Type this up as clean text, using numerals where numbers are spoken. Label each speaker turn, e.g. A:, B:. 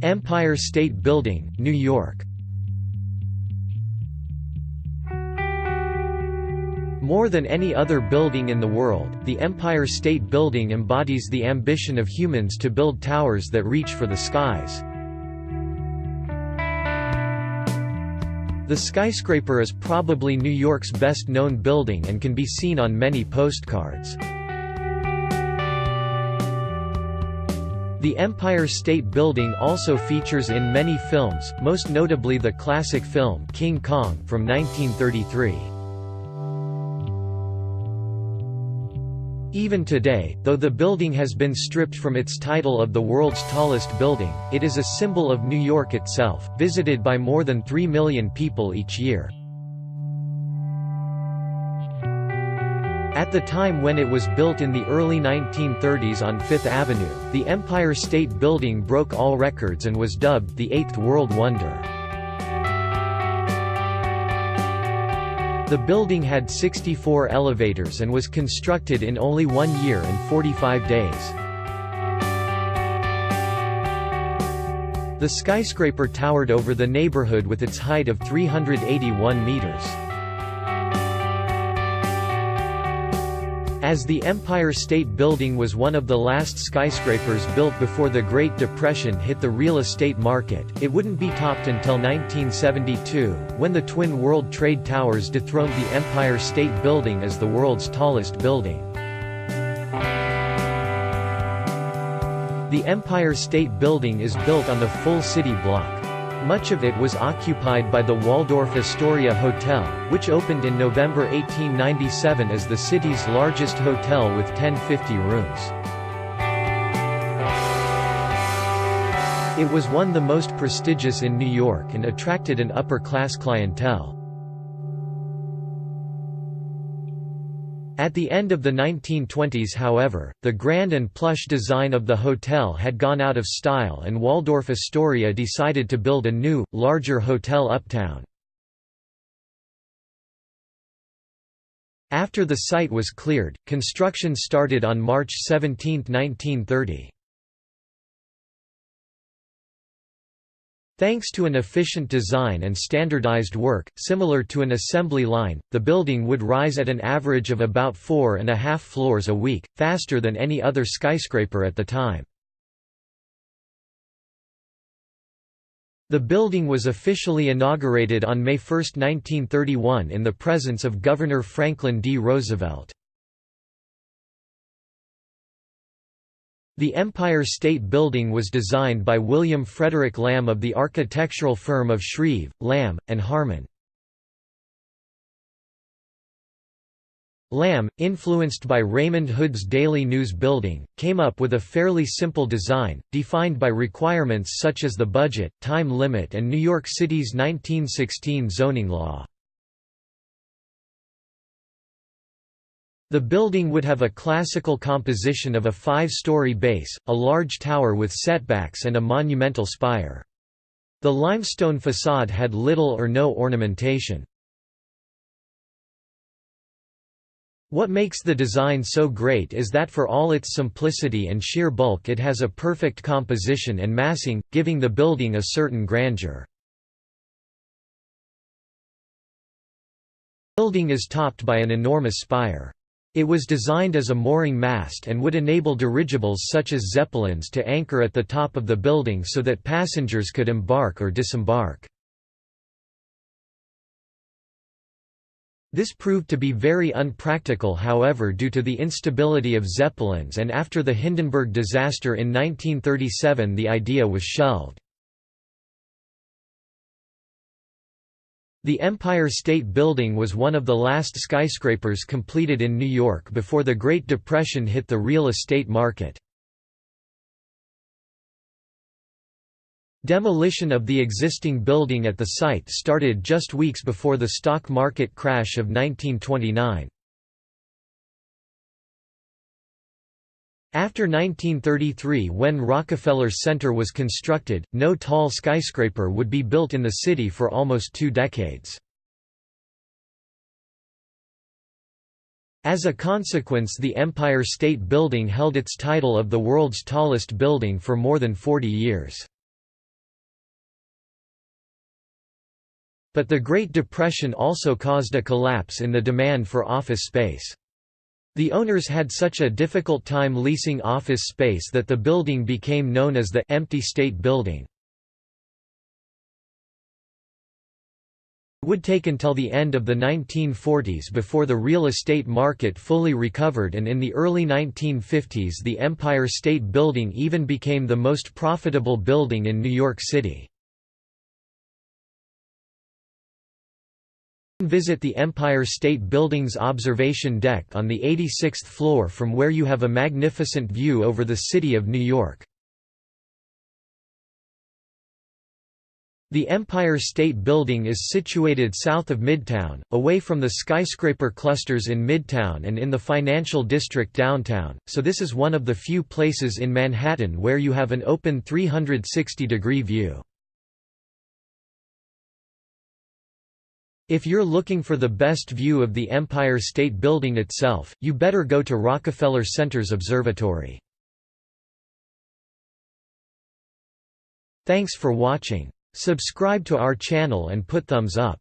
A: Empire State Building, New York. More than any other building in the world, the Empire State Building embodies the ambition of humans to build towers that reach for the skies. The skyscraper is probably New York's best-known building and can be seen on many postcards. The Empire State Building also features in many films, most notably the classic film King Kong from 1933. Even today, though the building has been stripped from its title of the world's tallest building, it is a symbol of New York itself, visited by more than 3 million people each year. At the time when it was built in the early 1930s on Fifth Avenue, the Empire State Building broke all records and was dubbed the Eighth World Wonder. The building had 64 elevators and was constructed in only 1 year and 45 days. The skyscraper towered over the neighborhood with its height of 381 meters. As the Empire State Building was one of the last skyscrapers built before the Great Depression hit the real estate market, it wouldn't be topped until 1972, when the Twin World Trade Towers dethroned the Empire State Building as the world's tallest building. The Empire State Building is built on the full city block. Much of it was occupied by the Waldorf Astoria Hotel, which opened in November 1897 as the city's largest hotel with 1,050 rooms. It was one of the most prestigious in New York and attracted an upper-class clientele. At the end of the 1920s, however, the grand and plush design of the hotel had gone out of style and Waldorf Astoria decided to build a new, larger hotel uptown. After the site was cleared, construction started on March 17, 1930. Thanks to an efficient design and standardized work, similar to an assembly line, the building would rise at an average of about 4.5 floors a week, faster than any other skyscraper at the time. The building was officially inaugurated on May 1, 1931 in the presence of Governor Franklin D. Roosevelt. The Empire State Building was designed by William Frederick Lamb of the architectural firm of Shreve, Lamb, and Harmon. Lamb, influenced by Raymond Hood's Daily News Building, came up with a fairly simple design, defined by requirements such as the budget, time limit and New York City's 1916 zoning law. The building would have a classical composition of a 5-story base, a large tower with setbacks and a monumental spire. The limestone facade had little or no ornamentation. What makes the design so great is that for all its simplicity and sheer bulk it has a perfect composition and massing, giving the building a certain grandeur. The building is topped by an enormous spire. It was designed as a mooring mast and would enable dirigibles such as zeppelins to anchor at the top of the building so that passengers could embark or disembark. This proved to be very unpractical, however, due to the instability of zeppelins, and after the Hindenburg disaster in 1937 the idea was shelved. The Empire State Building was one of the last skyscrapers completed in New York before the Great Depression hit the real estate market. Demolition of the existing building at the site started just weeks before the stock market crash of 1929. After 1933, when Rockefeller Center was constructed, no tall skyscraper would be built in the city for almost 2 decades. As a consequence, the Empire State Building held its title of the world's tallest building for more than 40 years. But the Great Depression also caused a collapse in the demand for office space. The owners had such a difficult time leasing office space that the building became known as the empty state building. It would take until the end of the 1940s before the real estate market fully recovered, and in the early 1950s the Empire State Building even became the most profitable building in New York City. Visit the Empire State Building's observation deck on the 86th floor, from where you have a magnificent view over the city of New York. The Empire State Building is situated south of Midtown, away from the skyscraper clusters in Midtown and in the financial district downtown, so this is one of the few places in Manhattan where you have an open 360-degree view. If you're looking for the best view of the Empire State Building itself, you better go to Rockefeller Center's observatory. Thanks for watching. Subscribe to our channel and put thumbs up.